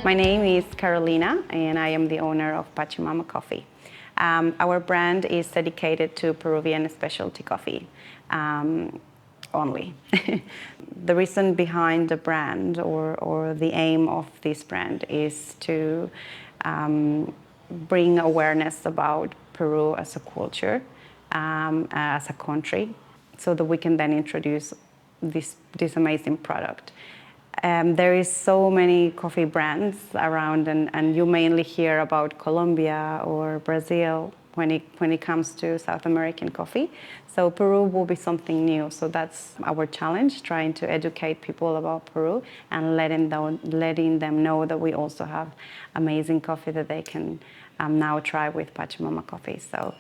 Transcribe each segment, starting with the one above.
My name is Carolina, and I am the owner of Pachamama Coffee. Our brand is dedicated to Peruvian specialty coffee only. The reason behind the brand or the aim of this brand is to bring awareness about Peru as a culture, as a country, so that we can then introduce this amazing product. There is so many coffee brands around, and you mainly hear about Colombia or Brazil when it comes to South American coffee. So Peru will be something new. So that's our challenge, trying to educate people about Peru and letting them know that we also have amazing coffee that they can now try with Pachamama coffee. So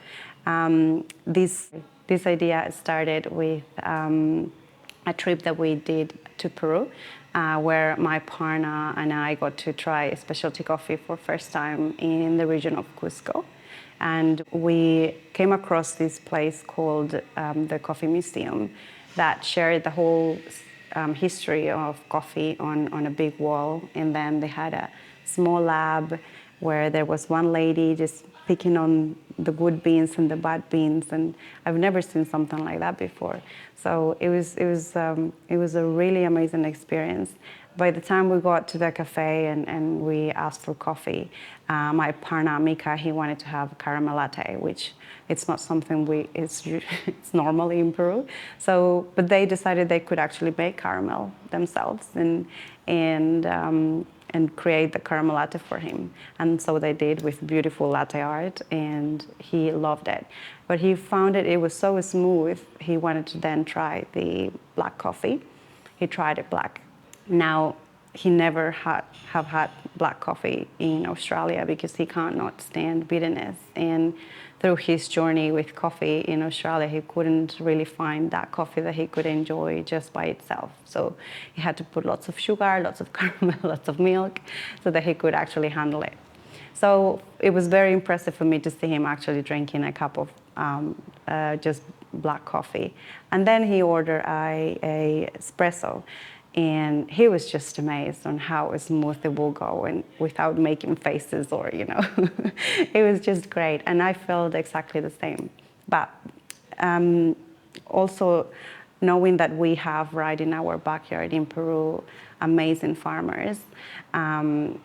this idea started with a trip that we did to Peru, where my partner and I got to try specialty coffee for first time in the region of Cusco. And we came across this place called the Coffee Museum that shared the whole history of coffee on a big wall. And then they had a small lab where there was one lady just picking on the good beans and the bad beans, and I've never seen something like that before. So it was a really amazing experience. By the time we got to the cafe and we asked for coffee, my partner Mika, he wanted to have caramel latte, which it's not something it's normally in Peru. So, but they decided they could actually make caramel themselves and create the caramel latte for him. And so they did with beautiful latte art, and he loved it. But he found it was so smooth, he wanted to then try the black coffee. He tried it black. Now, he never have had black coffee in Australia because he cannot stand bitterness. And through his journey with coffee in Australia, he couldn't really find that coffee that he could enjoy just by itself. So he had to put lots of sugar, lots of caramel, lots of milk, so that he could actually handle it. So it was very impressive for me to see him actually drinking a cup of just black coffee. And then he ordered a espresso. And he was just amazed on how smooth it will go and without making faces or, it was just great. And I felt exactly the same. But also knowing that we have right in our backyard in Peru, amazing farmers, I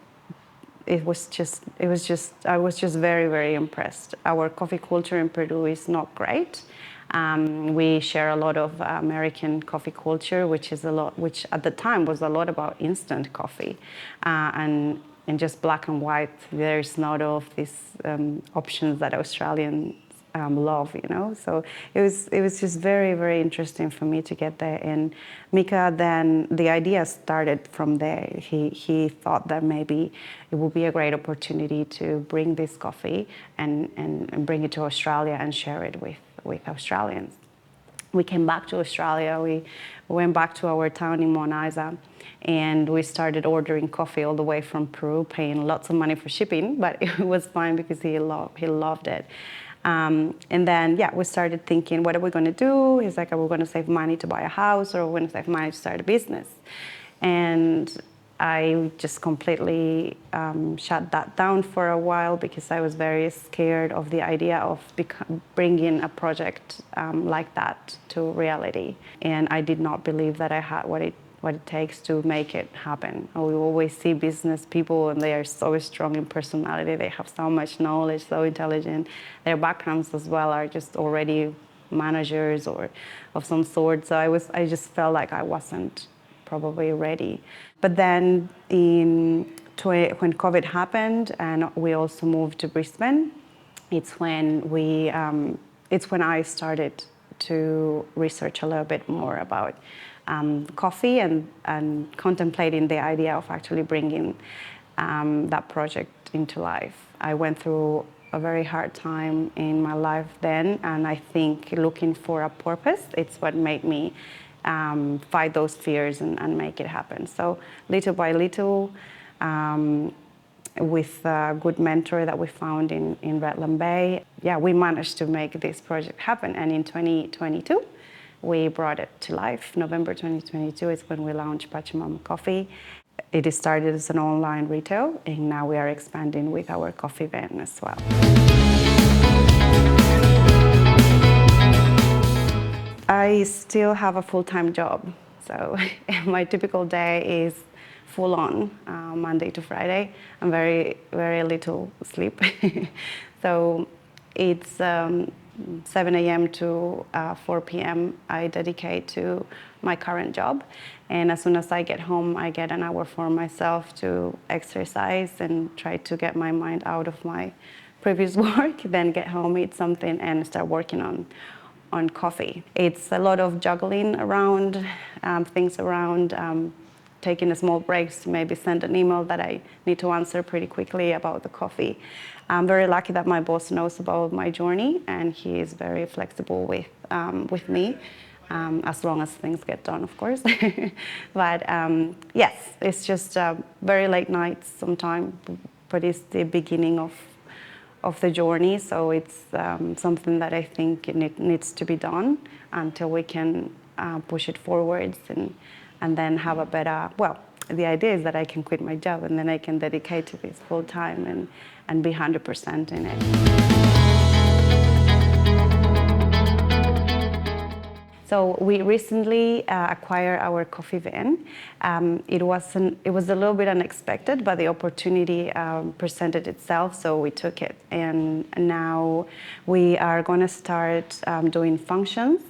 was just very, very impressed. Our coffee culture in Peru is not great. We share a lot of American coffee culture, which at the time was a lot about instant coffee, and just black and white. There's not of these options that Australians love, So it was just very, very interesting for me to get there. And Mika, then the idea started from there. He thought that maybe it would be a great opportunity to bring this coffee and bring it to Australia and share it with Australians. We came back to Australia. We went back to our town in Mount Isa, and we started ordering coffee all the way from Peru, paying lots of money for shipping, but it was fine because he loved it. And then, we started thinking, what are we going to do? He's like, are we going to save money to buy a house, or are we going to save money to start a business? And I just completely shut that down for a while because I was very scared of the idea of bringing a project like that to reality. And I did not believe that I had what it takes to make it happen. We always see business people, and they are so strong in personality. They have so much knowledge, so intelligent. Their backgrounds as well are just already managers or of some sort. So I just felt like I wasn't probably ready. But then when COVID happened and we also moved to Brisbane, it's when I started to research a little bit more about coffee and contemplating the idea of actually bringing that project into life. I went through a very hard time in my life then, and I think looking for a purpose, it's what made me fight those fears and make it happen. So little by little, with a good mentor that we found in Redland Bay, we managed to make this project happen. And in 2022, we brought it to life. November 2022 is when we launched Pachamama Coffee. It started as an online retail, and now we are expanding with our coffee van as well. I still have a full-time job, so my typical day is full on, Monday to Friday, and very, very little sleep. So it's 7 a.m. to 4 p.m. I dedicate to my current job. And as soon as I get home, I get an hour for myself to exercise and try to get my mind out of my previous work, then get home, eat something, and start working on coffee. It's a lot of juggling around, things around, taking small breaks to maybe send an email that I need to answer pretty quickly about the coffee. I'm very lucky that my boss knows about my journey, and he is very flexible with me, as long as things get done, of course. But yes, it's just very late nights sometimes, but it's the beginning of the journey, so it's something that I think it needs to be done until we can push it forwards and then have a better, well, the idea is that I can quit my job and then I can dedicate to this full time and be 100% in it. So we recently acquired our coffee van. It was a little bit unexpected, but the opportunity presented itself, so we took it. And now we are going to start doing functions.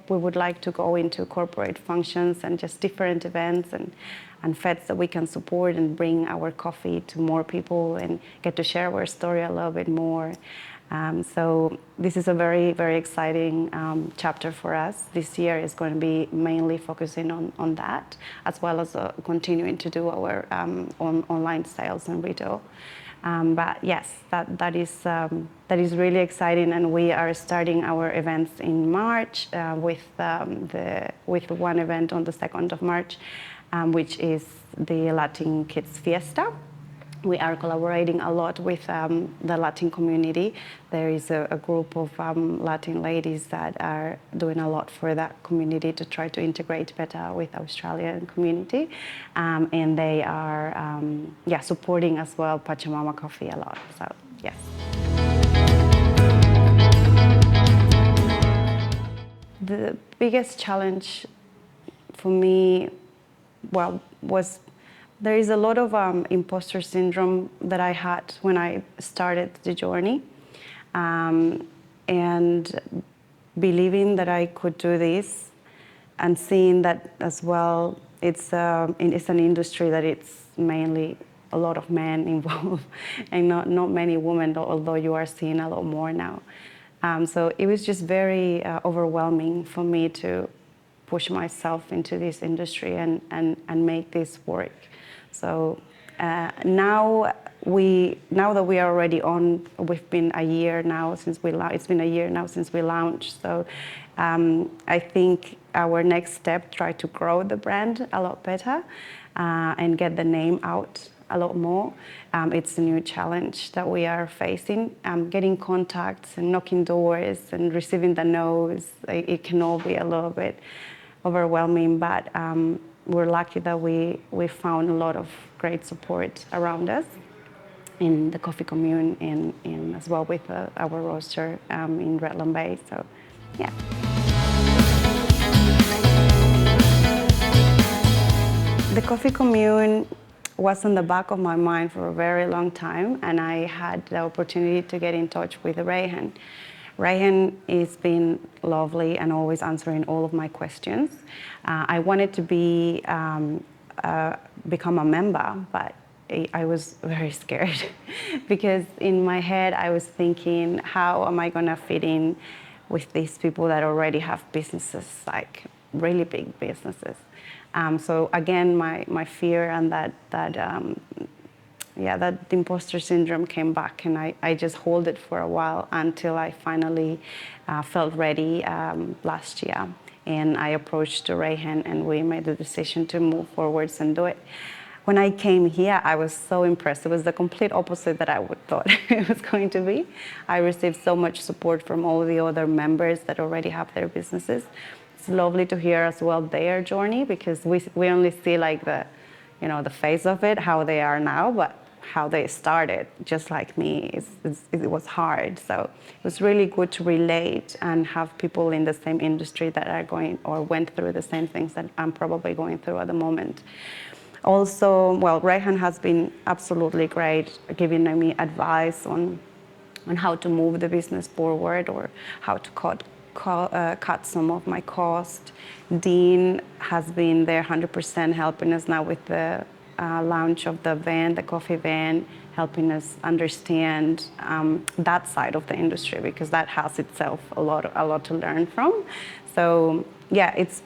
We would like to go into corporate functions and just different events and feds that we can support and bring our coffee to more people and get to share our story a little bit more. So this is a very, very exciting chapter for us. This year is going to be mainly focusing on that, as well as continuing to do our online sales and retail. But yes, that is really exciting, and we are starting our events in March with one event on the 2nd of March, which is the Latin Kids Fiesta. We are collaborating a lot with the Latin community. There is a group of Latin ladies that are doing a lot for that community to try to integrate better with Australian community. And they are supporting as well Pachamama coffee a lot, so yes. The biggest challenge for me, was there is a lot of imposter syndrome that I had when I started the journey, and believing that I could do this, and seeing that as well. It's an industry that it's mainly a lot of men involved, and not many women, although you are seeing a lot more now. So it was just very overwhelming for me to push myself into this industry and make this work. So now that we are already on, we've been a year now since it's been a year now since we launched. So I think our next step, try to grow the brand a lot better and get the name out a lot more. It's a new challenge that we are facing. Getting contacts and knocking doors and receiving the no's, it can all be a little bit overwhelming, but we're lucky that we found a lot of great support around us in the Coffee Commune and as well with our roaster in Redland Bay. So, yeah. The Coffee Commune was on the back of my mind for a very long time, and I had the opportunity to get in touch with Rayhan. Rayhan has been lovely and always answering all of my questions. I wanted to become a member, but I was very scared because in my head I was thinking, how am I going to fit in with these people that already have businesses, like really big businesses? So again, my fear and that imposter syndrome came back, and I just held it for a while until I finally felt ready last year. And I approached Rayhan, and we made the decision to move forwards and do it. When I came here, I was so impressed. It was the complete opposite that I would thought it was going to be. I received so much support from all the other members that already have their businesses. It's lovely to hear as well their journey, because we only see like the face of it, how they are now, but how they started, just like me, it was hard. So it was really good to relate and have people in the same industry that are going or went through the same things that I'm probably going through at the moment. Also, well, Rehan has been absolutely great, giving me advice on how to move the business forward or how to cut some of my cost. Dean has been there 100% helping us now with the launch of the van, the coffee van, helping us understand that side of the industry, because that has itself a lot to learn from. So yeah, it's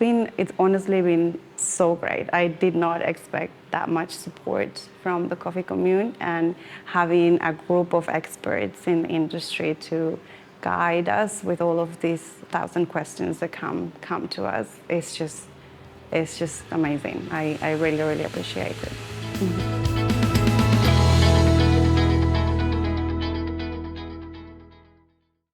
honestly been so great. I did not expect that much support from the Coffee Commune, and having a group of experts in the industry to guide us with all of these 1,000 questions that come to us. It's just amazing. I really, really appreciate it.